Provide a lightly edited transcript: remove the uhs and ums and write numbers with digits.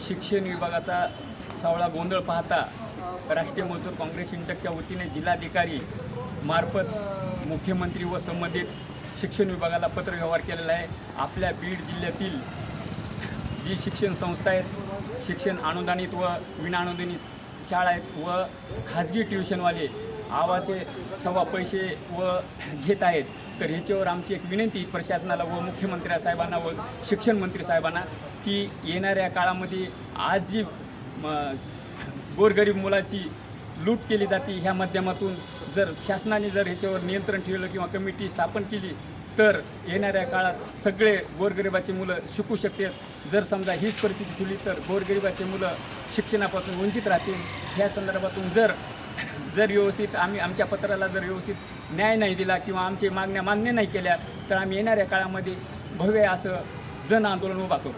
शिक्षण विभागाचा सावळा गोंधळ पाहता राष्ट्रीय मजदूर काँग्रेस इंटकच्या वतीने जिल्हाधिकारी मार्फत मुख्यमंत्री व संबंधित शिक्षण विभागाला पत्रव्यवहार केलेला आहे। आपल्या बीड जिल्ह्यातील जी शिक्षण संस्था आहेत, शिक्षण अनुदानित व विनाअनुदानित शाळा आहेत व खाजगी ट्युशनवाले आवाचे सव्वा पैसे व घेत आहेत, तर ह्याच्यावर आमची एक विनंती प्रशासनाला व मुख्यमंत्री साहेबांना व शिक्षण मंत्री साहेबांना की येणाऱ्या काळामध्ये आज जी गोरगरीब मुलाची लूट केली जाते ह्या माध्यमातून जर शासनाने जर ह्याच्यावर नियंत्रण ठेवलं किंवा कमिटी स्थापन केली तर येणाऱ्या काळात सगळे गोरगरिबाचे मुलं शिकू शकतील। जर समजा हीच परिस्थिती ठेवली तर गोरगरिबाचे मुलं शिक्षणापासून वंचित राहतील। ह्या संदर्भातून जर व्यवस्थित आम्ही आमच्या पत्राला जर व्यवस्थित न्याय नाही दिला किंवा आमची मागण्या मान्य नाही केल्या तर आम्ही येणाऱ्या काळामध्ये भव्य असं जन आंदोलन उभा करू।